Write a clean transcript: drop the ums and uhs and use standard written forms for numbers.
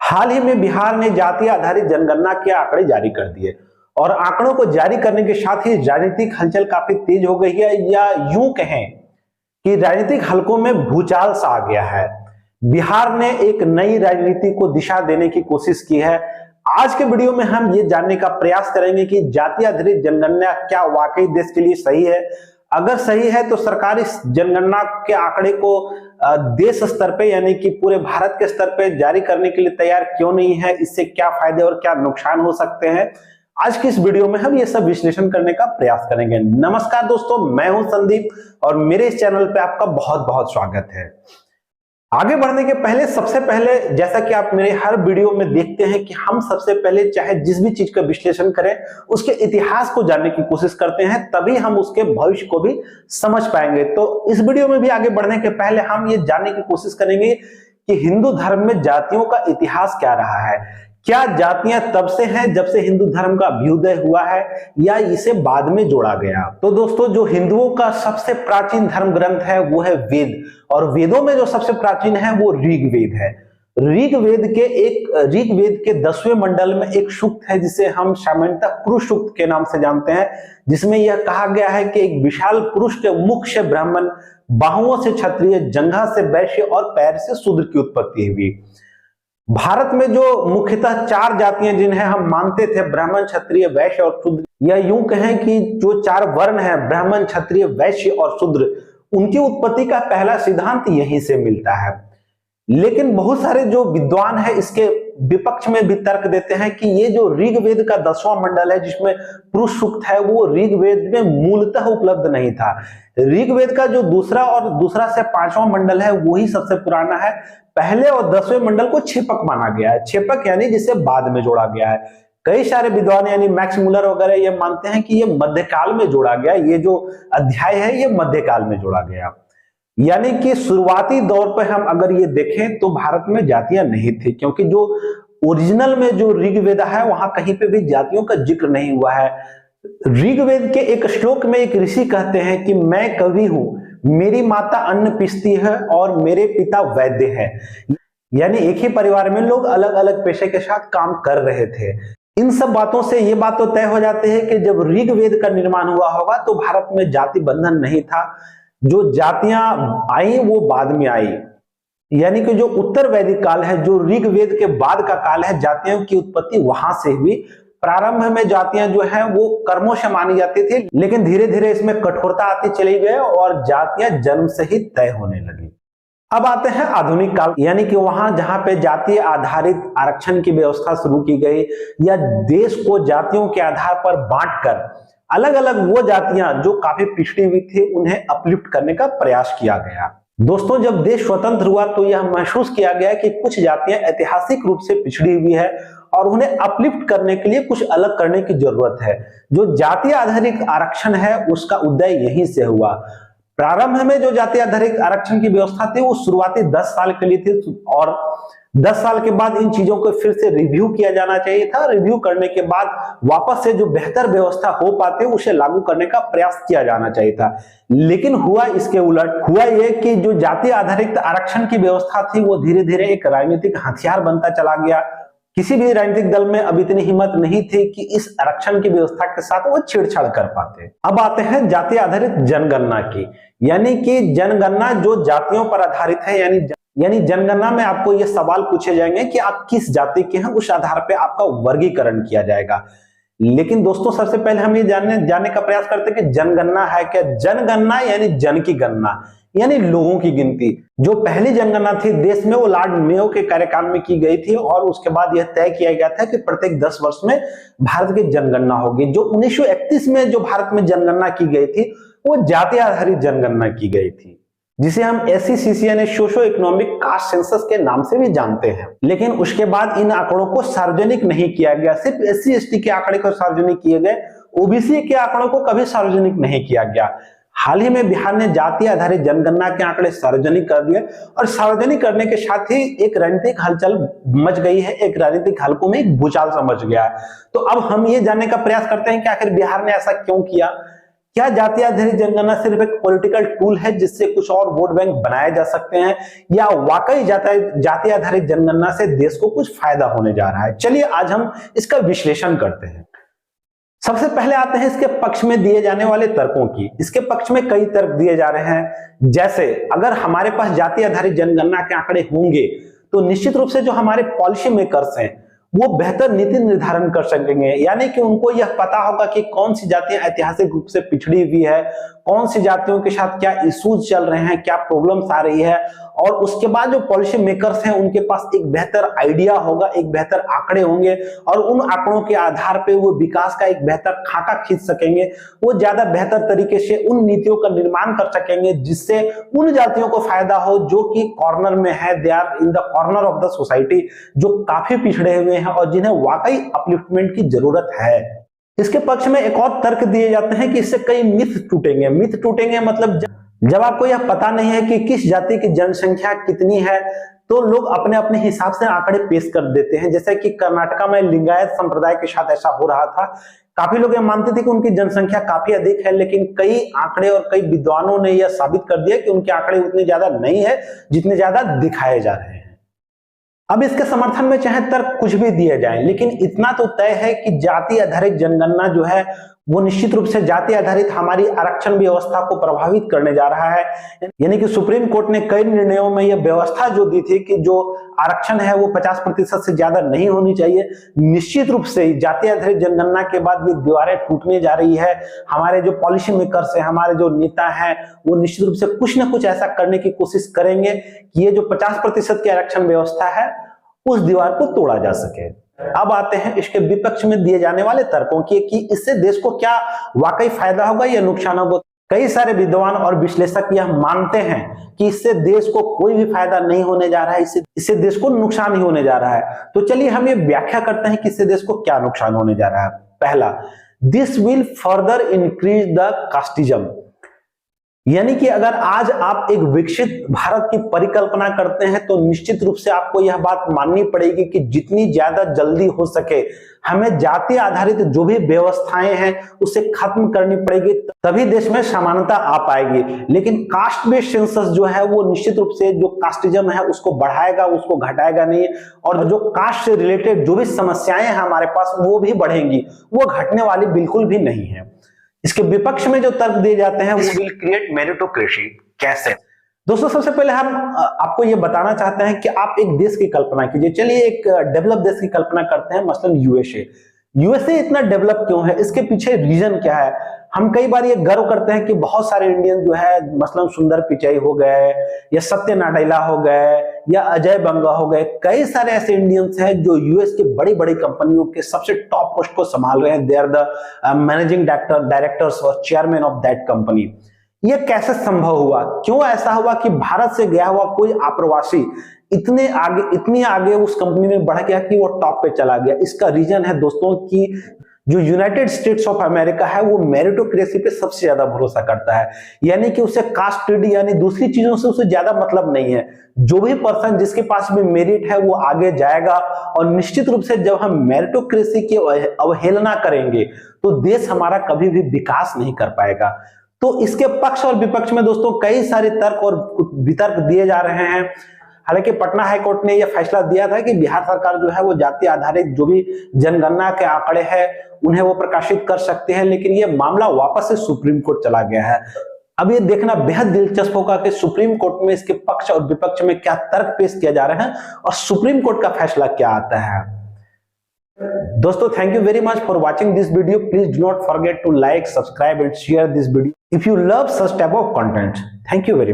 हाल ही में बिहार ने जाति आधारित जनगणना के आंकड़े जारी कर दिए और आंकड़ों को जारी करने के साथ ही राजनीतिक हलचल काफी तेज हो गई है, या यूं कहें कि राजनीतिक हलकों में भूचाल सा आ गया है। बिहार ने एक नई राजनीति को दिशा देने की कोशिश की है। आज के वीडियो में हम ये जानने का प्रयास करेंगे कि जाति आधारित जनगणना क्या वाकई देश के लिए सही है। अगर सही है तो सरकार इस जनगणना के आंकड़े को देश स्तर पे यानी कि पूरे भारत के स्तर पे जारी करने के लिए तैयार क्यों नहीं है, इससे क्या फायदे और क्या नुकसान हो सकते हैं, आज की इस वीडियो में हम ये सब विश्लेषण करने का प्रयास करेंगे। नमस्कार दोस्तों, मैं हूं संदीप और मेरे इस चैनल पे आपका बहुत बहुत स्वागत है। आगे बढ़ने के पहले सबसे पहले जैसा कि आप मेरे हर वीडियो में देखते हैं कि हम सबसे पहले चाहे जिस भी चीज का विश्लेषण करें उसके इतिहास को जानने की कोशिश करते हैं, तभी हम उसके भविष्य को भी समझ पाएंगे। तो इस वीडियो में भी आगे बढ़ने के पहले हम ये जानने की कोशिश करेंगे कि हिंदू धर्म में जातियों का इतिहास क्या रहा है। क्या जातियां तब से हैं जब से हिंदू धर्म का अभ्युदय हुआ है, या इसे बाद में जोड़ा गया? तो दोस्तों, जो हिंदुओं का सबसे प्राचीन धर्म ग्रंथ है वो है वेद, और वेदों में जो सबसे प्राचीन है वो ऋग्वेद है। ऋग्वेद के 10वें मंडल में एक सूक्त है जिसे हम सामान्यतः पुरुष सूक्त के नाम से जानते हैं, जिसमें यह कहा गया है कि एक विशाल पुरुष के मुख से ब्राह्मण, बाहुओं से क्षत्रिय, जंघा से वैश्य और पैर से शूद्र की उत्पत्ति हुई। भारत में जो मुख्यतः 4 जातियां जिन्हें हम मानते थे, ब्राह्मण, क्षत्रिय, वैश्य और शूद्र, या यूं कहें कि जो 4 वर्ण हैं, ब्राह्मण, क्षत्रिय, वैश्य और शूद्र, उनकी उत्पत्ति का पहला सिद्धांत यहीं से मिलता है। लेकिन बहुत सारे जो विद्वान हैं इसके विपक्ष में भी तर्क देते हैं कि ये जो ऋग्वेद का 10वां मंडल है जिसमें पुरुष सूक्त है, वो ऋग्वेद में मूलतः उपलब्ध नहीं था। ऋग्वेद का जो दूसरा से 5वां मंडल है वही सबसे पुराना है। पहले और 10वें मंडल को छेपक माना गया है। छेपक यानी जिसे बाद में जोड़ा गया है। कई सारे विद्वान यानी मैक्स मुलर वगैरह ये मानते हैं कि ये मध्यकाल में जोड़ा गया, ये जो अध्याय है ये मध्यकाल में जोड़ा गया। यानी कि शुरुआती दौर पर हम अगर ये देखें तो भारत में जातियां नहीं थी, क्योंकि जो ओरिजिनल में जो ऋग्वेद है वहां कहीं पे भी जातियों का जिक्र नहीं हुआ है। ऋग्वेद के एक श्लोक में एक ऋषि कहते हैं कि मैं कवि हूं, मेरी माता अन्न पीसती है और मेरे पिता वैद्य है। यानी एक ही परिवार में लोग अलग अलग पेशे के साथ काम कर रहे थे। इन सब बातों से ये बात तो तय हो जाती है कि जब ऋग्वेद का निर्माण हुआ होगा तो भारत में जाति बंधन नहीं था। जो जातियां आई वो बाद में आई, यानी कि जो उत्तर वैदिक काल है, जो ऋग्वेद के बाद का काल है, जातियों की उत्पत्ति वहां से हुई। प्रारंभ में जातियां जो है वो कर्मों से मानी जाती थी, लेकिन धीरे धीरे इसमें कठोरता आती चली गई और जातियां जन्म से ही तय होने लगी। अब आते हैं आधुनिक काल, यानी कि वहां जहां पे जातीय आधारित आरक्षण की व्यवस्था शुरू की गई, या देश को जातियों के आधार पर बांटकर अलग अलग वो जातियां जो काफी पिछड़ी हुई थी उन्हें अपलिफ्ट करने का प्रयास किया गया। दोस्तों, जब देश स्वतंत्र हुआ तो यह महसूस किया गया कि कुछ जातियां ऐतिहासिक रूप से पिछड़ी हुई है और उन्हें अपलिफ्ट करने के लिए कुछ अलग करने की जरूरत है। जो जातीय आधारित आरक्षण है उसका उदय यहीं से हुआ। प्रारंभ में जो जातीय आधारित आरक्षण की व्यवस्था थी वो शुरुआती 10 साल के लिए थी, और 10 साल के बाद इन चीजों को फिर से रिव्यू किया जाना चाहिए था। रिव्यू करने के बाद वापस से जो बेहतर व्यवस्था हो पाते उसे लागू करने का प्रयास किया जाना चाहिए था। लेकिन हुआ इसके उलट। हुआ ये कि जो जातीय आधारित आरक्षण की व्यवस्था थी वो धीरे धीरे एक राजनीतिक हथियार बनता चला गया। किसी भी राजनीतिक दल में अब इतनी हिम्मत नहीं थी कि इस आरक्षण की व्यवस्था के साथ वो छेड़छाड़ कर पाते। अब आते हैं जातीय आधारित जनगणना की, यानी कि जनगणना जो जातियों पर आधारित है। यानी जनगणना में आपको ये सवाल पूछे जाएंगे कि आप किस जाति के हैं, उस आधार पे आपका वर्गीकरण किया जाएगा। लेकिन दोस्तों, सबसे पहले हम ये जानने का प्रयास करते हैं कि जनगणना है क्या। जनगणना यानी जन की गणना, यानी लोगों की गिनती। जो पहली जनगणना थी देश में वो लॉर्ड मेयो के कार्यकाल में की गई थी, और उसके बाद यह तय किया गया था कि प्रत्येक 10 वर्ष में भारत की जनगणना होगी। जो 1931 में जो भारत में जनगणना की गई थी वो जाति आधारित जनगणना की गई थी, जिसे हम SECC यानी सोशो इकोनॉमिक कास्ट सेंसस के नाम से भी जानते हैं। लेकिन उसके बाद इन आंकड़ों को सार्वजनिक नहीं किया गया। सिर्फ SC ST के आंकड़े को सार्वजनिक किए गए, OBC के आंकड़ों को कभी सार्वजनिक नहीं किया गया। हाल ही में बिहार ने जाति आधारित जनगणना के आंकड़े सार्वजनिक कर दिए, और सार्वजनिक करने के साथ ही एक राजनीतिक हलचल मच गई है, एक राजनीतिक हलकों में एक भूचाल सा मच गया है। तो अब हम ये जानने का प्रयास करते हैं कि आखिर बिहार ने ऐसा क्यों किया। क्या जाति आधारित जनगणना सिर्फ एक पॉलिटिकल टूल है जिससे कुछ और वोट बैंक बनाए जा सकते हैं, या वाकई जाति आधारित जनगणना से देश को कुछ फायदा होने जा रहा है? चलिए आज हम इसका विश्लेषण करते हैं। सबसे पहले आते हैं इसके पक्ष में दिए जाने वाले तर्कों की। इसके पक्ष में कई तर्क दिए जा रहे हैं, जैसे अगर हमारे पास जाति आधारित जनगणना के आंकड़े होंगे तो निश्चित रूप से जो हमारे पॉलिसी मेकर्स हैं वो बेहतर नीति निर्धारण कर सकेंगे, यानी कि उनको यह पता होगा कि कौन सी जातियां ऐतिहासिक रूप से पिछड़ी हुई है, कौन सी जातियों के साथ क्या इश्यूज चल रहे हैं, क्या प्रॉब्लम्स आ रही है, और उसके बाद जो पॉलिसी मेकर्स हैं उनके पास एक बेहतर आइडिया होगा, एक बेहतर आंकड़े होंगे, और उन आंकड़ों के आधार पे वो विकास का एक बेहतर खाका खींच सकेंगे। वो ज्यादा बेहतर तरीके से उन नीतियों का निर्माण कर सकेंगे जिससे उन जातियों को फायदा हो जो कि कॉर्नर में है, they are in the corner of the society, जो काफी पिछड़े हुए हैं और जिन्हें वाकई अपलिफ्टमेंट की जरूरत है। इसके पक्ष में एक और तर्क दिए जाते हैं कि इससे कई मिथ टूटेंगे। मिथ टूटेंगे मतलब जब आपको यह पता नहीं है कि किस जाति की जनसंख्या कितनी है तो लोग अपने अपने हिसाब से आंकड़े पेश कर देते हैं। जैसे कि कर्नाटका में लिंगायत संप्रदाय के साथ ऐसा हो रहा था। काफी लोग ये मानते थे कि उनकी जनसंख्या काफी अधिक है, लेकिन कई आंकड़े और कई विद्वानों ने यह साबित कर दिया कि उनके आंकड़े उतने ज्यादा नहीं है जितने ज्यादा दिखाए जा रहे हैं। अब इसके समर्थन में चाहे तर्क कुछ भी दिए जाएं, लेकिन इतना तो तय है कि जाति आधारित जनगणना जो है वो निश्चित रूप से जाति आधारित हमारी आरक्षण व्यवस्था को प्रभावित करने जा रहा है। यानी कि सुप्रीम कोर्ट ने कई निर्णयों में यह व्यवस्था जो दी थी कि जो आरक्षण है वो 50% से ज्यादा नहीं होनी चाहिए। निश्चित रूप से जाति आधारित जनगणना के बाद ये दीवारें टूटने जा रही है। हमारे जो पॉलिसी मेकर्स हैं, हमारे जो नेता हैं, वो निश्चित रूप से कुछ ना कुछ ऐसा करने की कोशिश करेंगे कि ये जो 50% की आरक्षण व्यवस्था है उस दीवार को तोड़ा जा सके। अब आते हैं इसके विपक्ष में दिए जाने वाले तर्कों की कि इससे देश को क्या वाकई फायदा होगा या नुकसान होगा। कई सारे विद्वान और विश्लेषक यह मानते हैं कि इससे देश को कोई भी फायदा नहीं होने जा रहा है, इससे देश को नुकसान ही होने जा रहा है। तो चलिए हम ये व्याख्या करते हैं कि इससे देश को क्या नुकसान होने जा रहा है। पहला, this will further increase the casteism, यानी कि अगर आज आप एक विकसित भारत की परिकल्पना करते हैं तो निश्चित रूप से आपको यह बात माननी पड़ेगी कि जितनी ज्यादा जल्दी हो सके हमें जाति आधारित जो भी व्यवस्थाएं हैं उसे खत्म करनी पड़ेगी, तभी देश में समानता आ पाएगी। लेकिन कास्ट बेस्ड सेंसस जो है वो निश्चित रूप से जो कास्टिज्म है उसको बढ़ाएगा, उसको घटाएगा नहीं, और जो कास्ट से रिलेटेड जो भी समस्याएं हैं हमारे पास वो भी बढ़ेंगी, वो घटने वाली बिल्कुल भी नहीं है। इसके विपक्ष में जो तर्क दिए जाते हैं वो विल क्रिएट मेरिटोक्रेसी। कैसे? दोस्तों सबसे पहले हम आपको ये बताना चाहते हैं कि आप एक देश की कल्पना कीजिए। चलिए एक डेवलप देश की कल्पना करते हैं, मसलन यूएसए। यूएसए इतना डेवलप क्यों है, इसके पीछे रीजन क्या है? हम कई बार ये गर्व करते हैं कि बहुत सारे इंडियन जो है, मसलन सुंदर पिचाई हो गए या सत्य नाडेला हो गए या अजय बंगा हो गए, कई सारे ऐसे इंडियंस हैं जो यूएस की बड़ी बड़ी कंपनियों के सबसे टॉप पोस्ट को संभाल रहे हैं। They are the managing directors और चेयरमैन ऑफ दैट कंपनी। ये कैसे संभव हुआ? क्यों ऐसा हुआ कि भारत से गया हुआ कोई आप्रवासी इतनी आगे उस कंपनी में बढ़ गया कि वो टॉप पे चला गया? इसका रीजन है दोस्तों कि जो यूनाइटेड स्टेट्स ऑफ अमेरिका है वो मेरिटोक्रेसी पे सबसे ज्यादा भरोसा करता है, यानी कि उसे कास्ट यानी दूसरी चीजों से उसे ज्यादा मतलब नहीं है। जो भी पर्सन जिसके पास में मेरिट है वो आगे जाएगा, और निश्चित रूप से जब हम मेरिटोक्रेसी की अवहेलना करेंगे तो देश हमारा कभी भी विकास नहीं कर पाएगा। तो इसके पक्ष और विपक्ष में दोस्तों कई सारे तर्क और वितर्क दिए जा रहे हैं। हालांकि पटना हाईकोर्ट ने यह फैसला दिया था कि बिहार सरकार जो है वो जाति आधारित जो भी जनगणना के आंकड़े हैं उन्हें वो प्रकाशित कर सकते हैं, लेकिन यह मामला वापस से सुप्रीम कोर्ट चला गया है। अब ये देखना बेहद दिलचस्प होगा कि सुप्रीम कोर्ट में इसके पक्ष और विपक्ष में क्या तर्क पेश किया जा रहे हैं और सुप्रीम कोर्ट का फैसला क्या आता है। दोस्तों, thank you very much for watching this video. Please do not forget to like, subscribe and share this video if you love such type of content. Thank you very much.